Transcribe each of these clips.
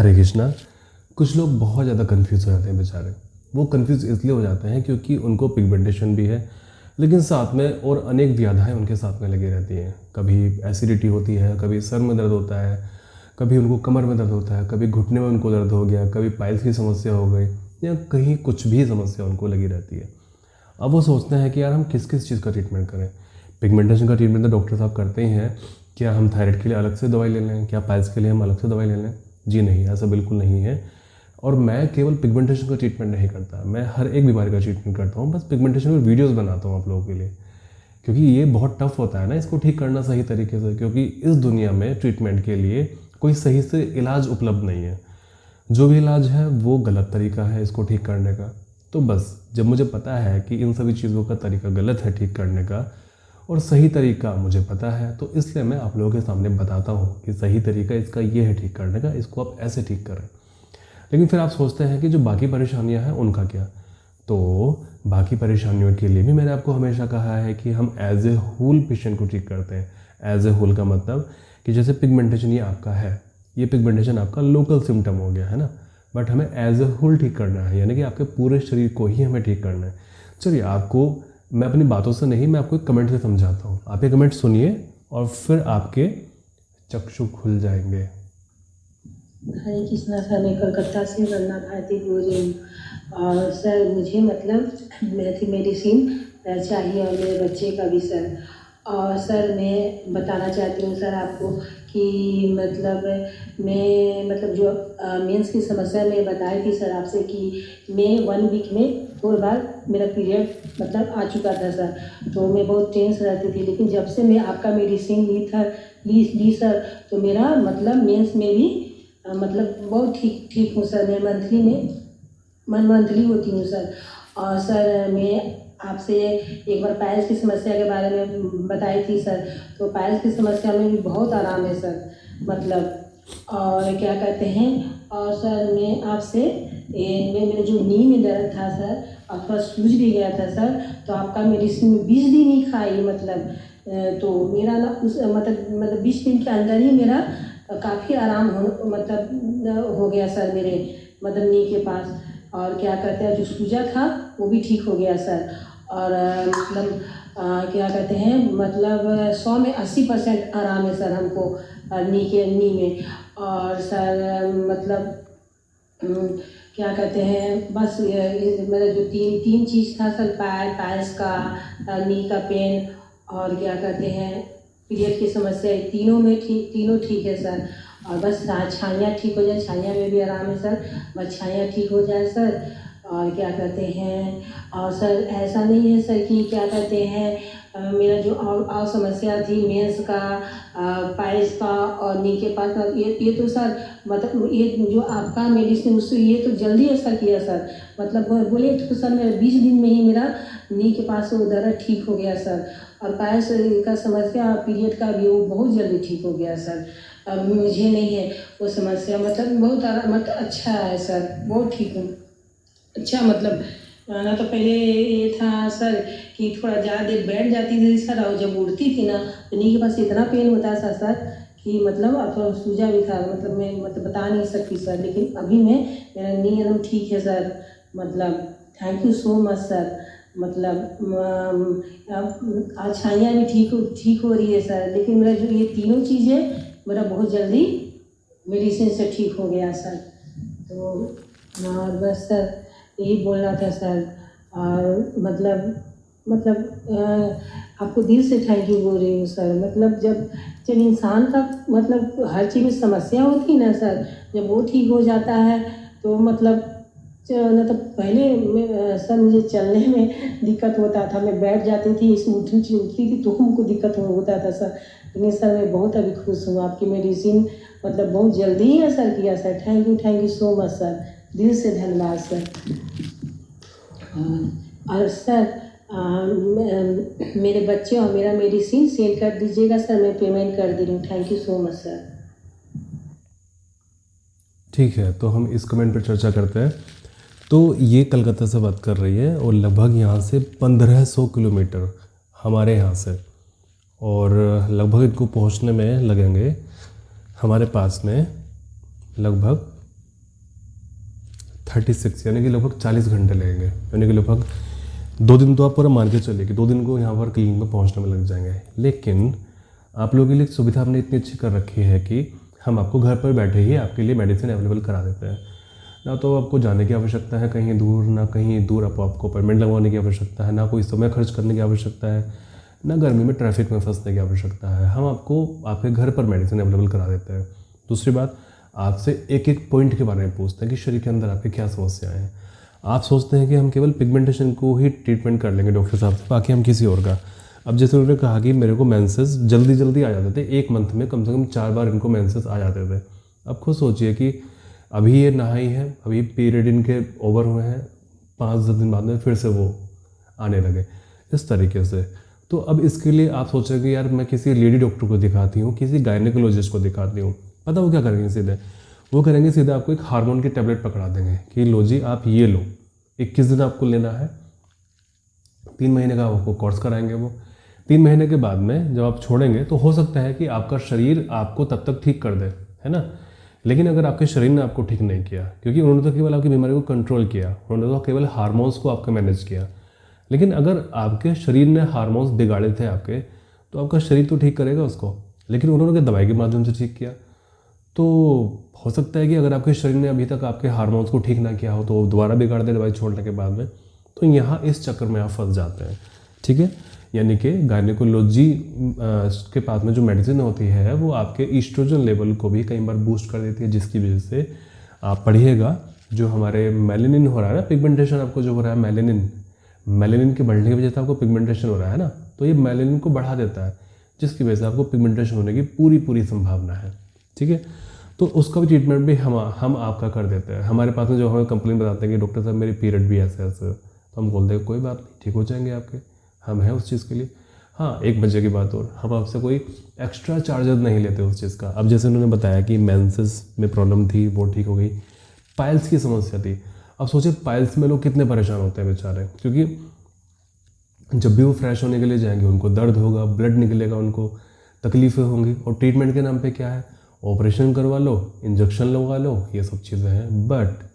हरे कृष्णा। कुछ लोग बहुत ज़्यादा कंफ्यूज हो जाते हैं बेचारे। वो कंफ्यूज इसलिए हो जाते हैं क्योंकि उनको पिगमेंटेशन भी है, लेकिन साथ में और अनेक व्याधियाँ उनके साथ में लगी रहती हैं। कभी एसिडिटी होती है, कभी सर में दर्द होता है, कभी उनको कमर में दर्द होता है, कभी घुटने में उनको दर्द हो गया, कभी पाइल्स की समस्या हो गई, या कहीं कुछ भी समस्या उनको लगी रहती है। अब वो सोचते हैं कि यार हम किस किस चीज़ का ट्रीटमेंट करें। पिगमेंटेशन का ट्रीटमेंट तो डॉक्टर साहब करते ही हैं, क्या हम थायराइड के लिए अलग से दवाई ले लें, क्या पाइल्स के लिए हम अलग से दवाई ले लें? जी नहीं, ऐसा बिल्कुल नहीं है। और मैं केवल पिगमेंटेशन का ट्रीटमेंट नहीं करता, मैं हर एक बीमारी का ट्रीटमेंट करता हूँ। बस पिगमेंटेशन पर वीडियोज़ बनाता हूँ आप लोगों के लिए, क्योंकि ये बहुत टफ होता है ना इसको ठीक करना सही तरीके से, क्योंकि इस दुनिया में ट्रीटमेंट के लिए कोई सही से इलाज उपलब्ध नहीं है। जो भी इलाज है वो गलत तरीका है इसको ठीक करने का। तो बस जब मुझे पता है कि इन सभी चीज़ों का तरीका गलत है ठीक करने का, और सही तरीका मुझे पता है, तो इसलिए मैं आप लोगों के सामने बताता हूँ कि सही तरीका इसका ये है ठीक करने का, इसको आप ऐसे ठीक करें। लेकिन फिर आप सोचते हैं कि जो बाकी परेशानियाँ हैं उनका क्या? तो बाकी परेशानियों के लिए भी मैंने आपको हमेशा कहा है कि हम एज ए होल पेशेंट को ठीक करते हैं। एज ए होल का मतलब कि जैसे पिगमेंटेशन ये आपका है, ये पिगमेंटेशन आपका लोकल सिम्टम हो गया है ना, बट हमें एज ए होल ठीक करना है, यानी कि आपके पूरे शरीर को ही हमें ठीक करना है। चलिए, आपको मैं अपनी बातों से नहीं, मैं आपको एक कमेंट से समझाता हूँ। आप ये कमेंट सुनिए और फिर आपके चक्षु खुल जाएंगे। हरे कृष्णा सर, मैं कलकत्ता से वंदना भारती बोल रही हूँ। और सर मुझे मतलब मेडिसिन चाहिए और मेरे बच्चे का भी सर। और सर मैं बताना चाहती हूँ सर आपको कि मतलब मैं मतलब जो मेंस की समस्या मैं बताई थी सर आपसे कि मैं 1 वीक में 4 बार मेरा पीरियड मतलब आ चुका था सर। तो मैं बहुत टेंस रहती थी, लेकिन जब से मैं आपका मेडिसिन ली सर, तो मेरा मतलब मेंस में भी मतलब बहुत ठीक हूँ सर। मैं मंथली होती हूँ सर। और सर मैं आपसे एक बार पाइल्स की समस्या के बारे में बताई थी सर, तो पाइल्स की समस्या में भी बहुत आराम है सर मतलब। और क्या कहते हैं, और सर मैं आपसे मेरे जो नी में दर्द था सर और थोड़ा सूज भी गया था सर, तो आपका मेडिसिन 20 दिन ही खाई मतलब। तो मेरा ना उस मतलब 20 दिन के अंदर ही मेरा काफ़ी आराम हो गया सर मेरे मतलब नी के पास। और क्या कहते हैं, जो सूजा था वो भी ठीक हो गया सर। और मतलब क्या कहते हैं मतलब 100 में 80% आराम है सर हमको नी में। और सर मतलब क्या कहते हैं, बस मेरा जो तीन चीज़ था सर, पाइल्स का, नी का पेन, और क्या कहते हैं पीरियड की समस्या, तीनों ठीक है सर। और बस छाइयाँ ठीक हो जाए, छाइयाँ में भी आराम है सर, बस छाइयाँ ठीक हो जाए सर। और क्या कहते हैं, और सर ऐसा नहीं है सर कि क्या कहते हैं मेरा जो और समस्या थी मेंस का, पाइल्स का और नी के पास का, ये तो सर मतलब ये जो आपका मेडिसिन उससे ये तो जल्दी असर किया सर। मतलब बोले तो सर मेरा 20 दिन में ही मेरा नी के पास वो दर्द ठीक हो गया सर। और पाइल्स का समस्या पीरियड का भी वो बहुत जल्दी ठीक हो गया सर। अब मुझे नहीं है वो समस्या, मतलब बहुत मतलब अच्छा है सर, बहुत ठीक हूँ। अच्छा मतलब ना तो पहले ये था सर कि थोड़ा ज़्यादा देर बैठ जाती थी सर, और जब उड़ती थी ना तो नी के पास इतना पेन होता था सर कि मतलब थोड़ा सूजा भी था, मतलब मैं मतलब बता नहीं सकती सर। लेकिन अभी मेरा नी एकदम ठीक है सर मतलब। Thank you so much sir. मतलब छाइयाँ भी ठीक हो रही है सर, लेकिन मेरा जो ये तीनों चीज़ें मेरा बहुत जल्दी मेडिसिन से ठीक हो गया सर। तो और बस सर यही बोलना था सर। और मतलब आपको दिल से थैंक यू बोल रही हूँ सर। मतलब जब इंसान का मतलब हर चीज़ में समस्या होती है ना सर, जब वो ठीक हो जाता है तो मतलब पहले सर मुझे चलने में दिक्कत होता था, मैं बैठ जाती थी, इसमें उठती थी तो हमको दिक्कत होता था सर। लेकिन सर मैं बहुत अभी खुश हूँ, आपकी मेडिसिन मतलब बहुत जल्दी ही असर किया sir. Thank you so much sir, दिल से धन्यवाद सर। और सर मेरे बच्चे और मेरा मेडिसिन सेल कर दीजिएगा सर, मैं पेमेंट कर दे रही हूँ। Thank you so much sir. ठीक है, तो हम इस कमेंट पर चर्चा करते हैं। तो ये कलकत्ता से बात कर रही है और लगभग यहाँ से 1500 किलोमीटर हमारे यहाँ से, और लगभग इनको पहुँचने में लगेंगे हमारे पास में लगभग 36 यानी कि लगभग 40 घंटे लगेंगे, यानी कि लगभग 2 दिन तो आप पूरा मान के चलिए कि 2 दिन को यहाँ पर क्लिनिक में पहुँचने में लग जाएंगे। लेकिन आप लोगों के लिए सुविधा हमने इतनी अच्छी कर रखी है कि हम आपको घर पर बैठे ही आपके लिए मेडिसिन अवेलेबल करा देते हैं। ना तो आपको जाने की आवश्यकता है कहीं दूर, ना कहीं दूर आपको अपॉइंटमेंट लगवाने की आवश्यकता है, ना कोई समय खर्च करने की आवश्यकता है, ना गर्मी में ट्रैफिक में फंसने की आवश्यकता है। हम आपको आपके घर पर मेडिसिन अवेलेबल करा देते हैं। दूसरी बात, आपसे एक एक पॉइंट के बारे में पूछते हैं कि शरीर के अंदर आपकी क्या समस्याएं हैं। आप सोचते हैं कि हम केवल पिगमेंटेशन को ही ट्रीटमेंट कर लेंगे डॉक्टर साहब से, बाकी हम किसी और का। अब जैसे उन्होंने कहा कि मेरे को मेंसेस जल्दी जल्दी आ जाते थे, 1 मंथ में कम से कम 4 बार इनको मेंसेस आ जाते थे। अब खुद सोचिए कि अभी ये नहाई है, अभी पीरियड इनके ओवर हुए हैं, 5-10 दिन बाद में फिर से वो आने लगे, इस तरीके से। तो अब इसके लिए आप सोचेंगे यार मैं किसी लेडी डॉक्टर को दिखाती हूँ, किसी गायनेकोलॉजिस्ट को दिखाती हूँ। पता वो क्या करेंगे? सीधे वो करेंगे, सीधे आपको एक हार्मोन की टैबलेट पकड़ा देंगे कि लो जी आप ये लो, 21 दिन आपको लेना है, 3 महीने का आपको कोर्स कराएंगे वो। 3 महीने के बाद में जब आप छोड़ेंगे तो हो सकता है कि आपका शरीर आपको तब तक ठीक कर दे, है ना। लेकिन अगर आपके शरीर ने आपको ठीक नहीं किया, क्योंकि उन्होंने तो केवल आपकी बीमारी को कंट्रोल किया, उन्होंने तो केवल हार्मोन्स को आपके मैनेज किया। लेकिन अगर आपके शरीर ने हार्मोन्स बिगाड़े थे आपके, तो आपका शरीर तो ठीक करेगा उसको, लेकिन उन्होंने दवाई के माध्यम से ठीक किया। तो हो सकता है कि अगर आपके शरीर ने अभी तक आपके हार्मोन्स को ठीक ना किया हो तो वो दोबारा बिगाड़ दे दवाई छोड़ने के बाद में। तो यहाँ इस चक्कर में आप फंस जाते हैं, ठीक है। यानी कि गायनेकोलॉजी के पास में जो मेडिसिन होती है वो आपके ईस्ट्रोजन लेवल को भी कई बार बूस्ट कर देती है, जिसकी वजह से आप पढ़िएगा जो हमारे मेलेनिन हो रहा है ना, पिगमेंटेशन आपको जो हो रहा है, मेलेनिन के बढ़ने की वजह से आपको पिगमेंटेशन हो रहा है ना, तो ये मेलेनिन को बढ़ा देता है, जिसकी वजह से आपको पिगमेंटेशन होने की पूरी संभावना है, ठीक है। तो उसका भी ट्रीटमेंट भी हम आपका कर देते हैं। हमारे पास में जो हमें कंप्लेन बताते हैं कि डॉक्टर साहब मेरी पीरियड भी ऐसे ऐसे, तो हम बोलते हैं कोई बात नहीं, ठीक हो जाएंगे आपके, हम हैं उस चीज़ के लिए। हाँ, एक बजे की बात और, हम आपसे कोई एक्स्ट्रा चार्जेस नहीं लेते उस चीज़ का। अब जैसे उन्होंने बताया कि मेंसेस में प्रॉब्लम थी, वो ठीक हो गई। पाइल्स की समस्या थी। अब सोचिए पाइल्स में लोग कितने परेशान होते हैं बेचारे, क्योंकि जब भी वो फ्रेश होने के लिए जाएंगे उनको दर्द होगा, ब्लड निकलेगा, उनको तकलीफ़ें होंगी। और ट्रीटमेंट के नाम पे क्या है, ऑपरेशन करवा लो, इंजेक्शन लगवा लो, ये सब चीज़ें हैं। बट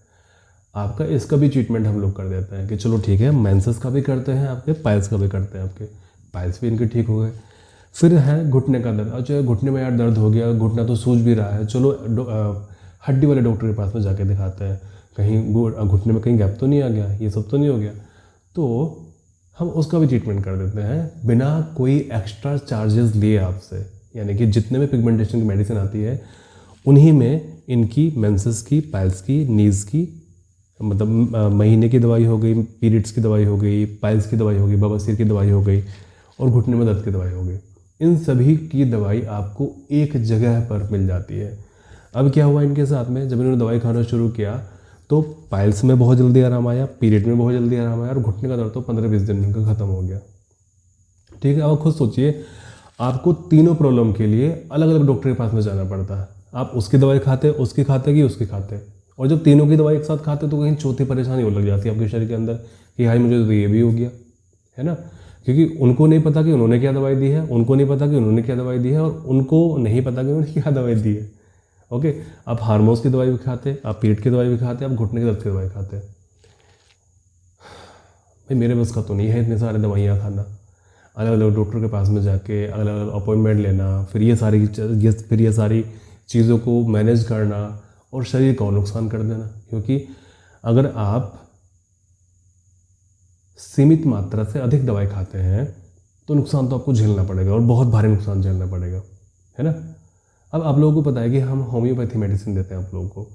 आपका इसका भी ट्रीटमेंट हम लोग कर देते हैं कि चलो ठीक है, मेंसेस का भी करते हैं आपके, पाइल्स का भी करते हैं आपके, पाइल्स भी इनके ठीक हो गए। फिर है घुटने का दर्द। अच्छा, घुटने में यार दर्द हो गया, घुटना तो सूज भी रहा है, चलो हड्डी वाले डॉक्टर के पास में जाके दिखाते हैं, कहीं घुटने में कहीं गैप तो नहीं आ गया, ये सब तो नहीं हो गया। तो हम उसका भी ट्रीटमेंट कर देते हैं बिना कोई एक्स्ट्रा चार्जेस लिए आपसे। यानी कि जितने में पिगमेंटेशन की मेडिसिन आती है उन्हीं में इनकी मेंसेस की, पाइल्स की, नीज़ की, मतलब महीने की दवाई हो गई, पीरियड्स की दवाई हो गई, पाइल्स की दवाई हो गई, बवासीर की दवाई हो गई और घुटने में दर्द की दवाई हो गई। इन सभी की दवाई आपको एक जगह पर मिल जाती है। अब क्या हुआ इनके साथ में, जब इन्होंने दवाई खाना शुरू किया तो पाइल्स में बहुत जल्दी आराम आया, पीरियड में बहुत जल्दी आराम आया और घुटने का दर्द तो 15-20 दिन में इनका ख़त्म हो गया, ठीक है। अब खुद सोचिए, आपको तीनों प्रॉब्लम के लिए अलग अलग डॉक्टर के पास में जाना पड़ता है। आप उसकी दवाई खाते, उसकी खाते कि उसकी खाते, और जब तीनों की दवाई एक साथ खाते तो कहीं चौथी परेशानी और लग जाती है आपके शरीर के अंदर कि हाई मुझे तो ये भी हो गया, है ना। क्योंकि उनको नहीं पता कि उन्होंने क्या दवाई दी है, उनको नहीं पता कि उन्होंने क्या दवाई दी है, और उनको नहीं पता कि उन्होंने क्या दवाई दी है। ओके, आप हार्मोन्स की दवाई भी खाते, आप पेट की दवाई भी खाते, आप घुटने के दर्द की दवाई खाते। भाई मेरे बस का तो नहीं है इतने सारे दवाइयाँ खाना, अलग अलग डॉक्टर के पास में जाके अलग अलग अपॉइंटमेंट लेना, फिर ये सारी चीज़ों को मैनेज करना और शरीर को नुकसान कर देना। क्योंकि अगर आप सीमित मात्रा से अधिक दवाई खाते हैं तो नुकसान तो आपको झेलना पड़ेगा, और बहुत भारी नुकसान झेलना पड़ेगा, है ना। अब आप लोगों को पता है कि हम होम्योपैथी मेडिसिन देते हैं आप लोगों को,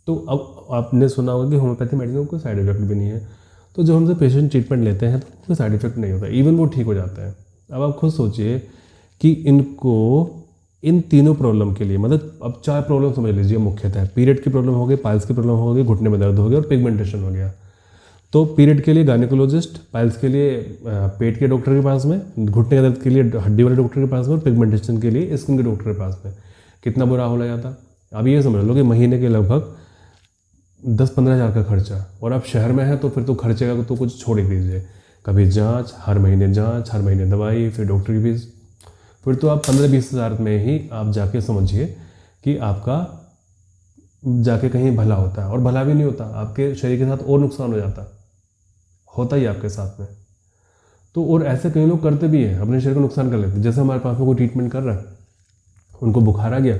तो अब आपने सुना होगा कि होम्योपैथी मेडिसिन में कोई साइड इफेक्ट भी नहीं है। तो जब हमसे पेशेंट ट्रीटमेंट लेते हैं तो कोई साइड इफेक्ट नहीं होता, इवन वो ठीक हो जाते हैं। अब आप खुद सोचिए कि इनको इन तीनों प्रॉब्लम के लिए, मतलब अब 4 प्रॉब्लम समझ लीजिए मुख्यतः, पीरियड की प्रॉब्लम हो गई, पाइल्स की प्रॉब्लम हो गई, घुटने में दर्द हो गया और पिगमेंटेशन हो गया। तो पीरियड के लिए गायनेकोलॉजिस्ट, पाइल्स के लिए पेट के डॉक्टर के पास में, घुटने के दर्द के लिए हड्डी वाले डॉक्टर के पास में, और पिगमेंटेशन के लिए स्किन के डॉक्टर के पास में। कितना बुरा हो जाता। अब ये समझ लो कि महीने के लगभग 10-15 हज़ार का खर्चा, और आप शहर में हैं तो फिर तो खर्चे का तो कुछ छोड़ ही दीजिए। कभी जांच, हर महीने दवाई, फिर डॉक्टर की फीस, फिर तो आप 15-20 हज़ार में ही आप जाके समझिए कि आपका जाके कहीं भला होता है, और भला भी नहीं होता, आपके शरीर के साथ और नुकसान हो जाता होता ही आपके साथ में। तो और ऐसे कई लोग करते भी हैं, अपने शरीर को नुकसान कर लेते हैं। जैसे हमारे पास में कोई ट्रीटमेंट कर रहा है, उनको बुखार आ गया,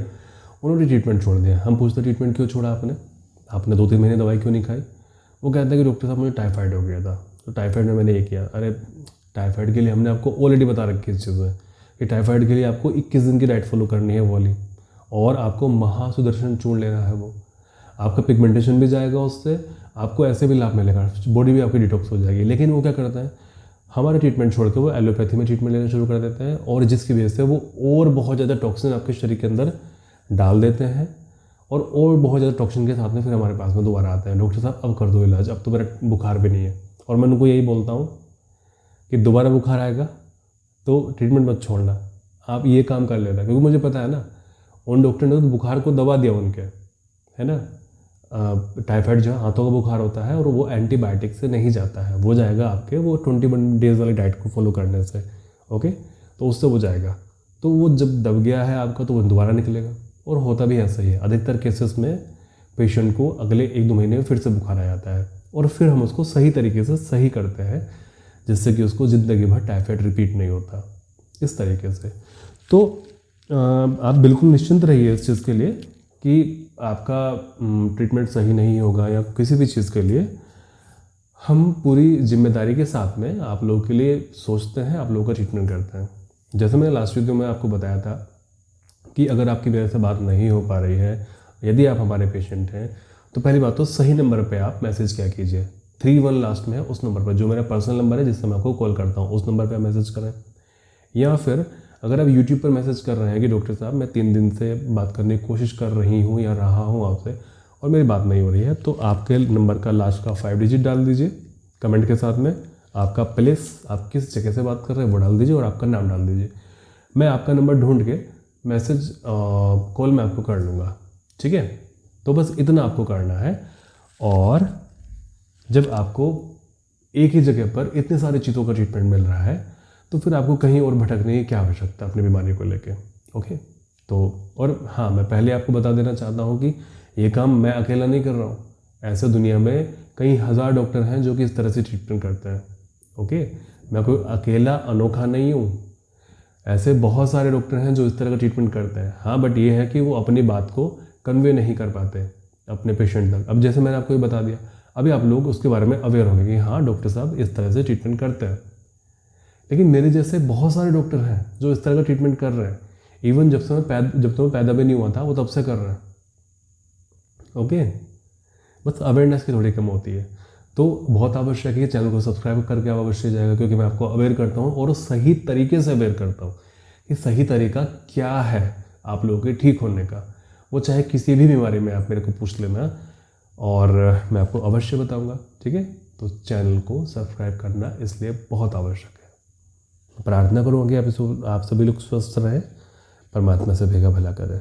उन्होंने ट्रीटमेंट छोड़ दिया। हम पूछते ट्रीटमेंट क्यों छोड़ा आपने 2-3 महीने दवाई क्यों नहीं खाई? वो कहते हैं कि डॉक्टर साहब मुझे टाइफाइड हो गया था, तो टाइफाइड में मैंने ये किया। अरे टाइफाइड के लिए हमने आपको ऑलरेडी बता रखी इस चीज़ में कि टाइफाइड के लिए आपको 21 दिन की डाइट फॉलो करनी है वो वाली, और आपको महासुदर्शन चूर्ण लेना है। वो आपका पिगमेंटेशन भी जाएगा उससे, आपको ऐसे भी लाभ मिलेगा, बॉडी भी आपकी डिटॉक्स हो जाएगी। लेकिन वो क्या करते हैं, हमारे ट्रीटमेंट छोड़ के वो एलोपैथी में ट्रीटमेंट लेना शुरू कर देते हैं, और जिसकी वजह से वो और बहुत ज़्यादा टॉक्सिन आपके शरीर के अंदर डाल देते हैं, और बहुत ज़्यादा टॉक्सिन के साथ में फिर हमारे पास में दोबारा आते हैं, डॉक्टर साहब अब कर दो इलाज, अब तो मेरा बुखार भी नहीं है। और मैं उनको यही बोलता हूँ कि दोबारा बुखार आएगा तो ट्रीटमेंट मत छोड़ना, आप ये काम कर लेना। क्योंकि मुझे पता है ना, उन डॉक्टर ने तो बुखार को दबा दिया उनके, है ना। टाइफाइड जो है हाथों का बुखार होता है, और वो एंटीबायोटिक से नहीं जाता है, वो जाएगा आपके वो 21 डेज़ वाली डाइट को फॉलो करने से। ओके, तो उससे वो जाएगा। तो वो जब दब गया है आपका, तो वो दोबारा निकलेगा, और होता भी ऐसा ही है। अधिकतर केसेस में पेशेंट को अगले 1-2 महीने में फिर से बुखार आ जाता है, और फिर हम उसको सही तरीके से सही करते हैं, जिससे कि उसको ज़िंदगी भर टाइफाइड रिपीट नहीं होता, इस तरीके से। तो आप बिल्कुल निश्चिंत रहिए इस चीज़ के लिए कि आपका ट्रीटमेंट सही नहीं होगा, या किसी भी चीज़ के लिए हम पूरी जिम्मेदारी के साथ में आप लोगों के लिए सोचते हैं, आप लोगों का ट्रीटमेंट करते हैं। जैसे मैंने लास्ट वीडियो में आपको बताया था कि अगर आपकी मेरे से बात नहीं हो पा रही है, यदि आप हमारे पेशेंट हैं, तो पहली बात तो सही नंबर पे आप मैसेज क्या कीजिए, 31 लास्ट में है उस नंबर पर, जो मेरा पर्सनल नंबर है जिससे मैं आपको कॉल करता हूँ, उस नंबर पर मैसेज करें। या फिर अगर आप यूट्यूब पर मैसेज कर रहे हैं कि डॉक्टर साहब मैं 3 दिन से बात करने की कोशिश कर रही हूँ या रहा हूँ आपसे, और मेरी बात नहीं हो रही है, तो आपके नंबर का लास्ट का 5 डिजिट डाल दीजिए कमेंट के साथ में, आपका प्लेस, आप किस जगह से बात कर रहे हैं वो डाल दीजिए, और आपका नाम डाल दीजिए। मैं आपका नंबर ढूंढ के मैसेज कॉल में आपको कर लूँगा, ठीक है। तो बस इतना आपको करना है। और जब आपको एक ही जगह पर इतने सारे चीज़ों का ट्रीटमेंट मिल रहा है, तो फिर आपको कहीं और भटकने की क्या आवश्यकता अपनी बीमारी को लेके। ओके, तो और हाँ, मैं पहले आपको बता देना चाहता हूँ कि ये काम मैं अकेला नहीं कर रहा हूँ, ऐसे दुनिया में कई हज़ार डॉक्टर हैं जो कि इस तरह से ट्रीटमेंट करते हैं। ओके, मैं कोई अकेला अनोखा नहीं हूँ, ऐसे बहुत सारे डॉक्टर हैं जो इस तरह का ट्रीटमेंट करते हैं। हाँ, बट ये है कि वो अपनी बात को कन्वे नहीं कर पाते अपने पेशेंट तक। अब जैसे मैंने आपको ये बता दिया, अभी आप लोग उसके बारे में अवेयर होंगे कि हाँ डॉक्टर साहब इस तरह से ट्रीटमेंट करते हैं। लेकिन मेरे जैसे बहुत सारे डॉक्टर हैं जो इस तरह का ट्रीटमेंट कर रहे हैं, इवन जब मैं पैदा भी नहीं हुआ था वो तब से कर रहे हैं। ओके, बस अवेयरनेस की थोड़ी कम होती है। तो बहुत आवश्यक है कि चैनल को सब्सक्राइब करके आप अवश्य जाएगा, क्योंकि मैं आपको अवेयर करता हूँ, और सही तरीके से अवेयर करता हूँ कि सही तरीका क्या है आप लोगों के ठीक होने का। वो चाहे किसी भी बीमारी में आप मेरे को पूछ लेना, और मैं आपको अवश्य बताऊँगा, ठीक है। तो चैनल को सब्सक्राइब करना इसलिए बहुत आवश्यक है। प्रार्थना करूँगा कि आप सभी लोग स्वस्थ रहें, परमात्मा से भेगा भला करें।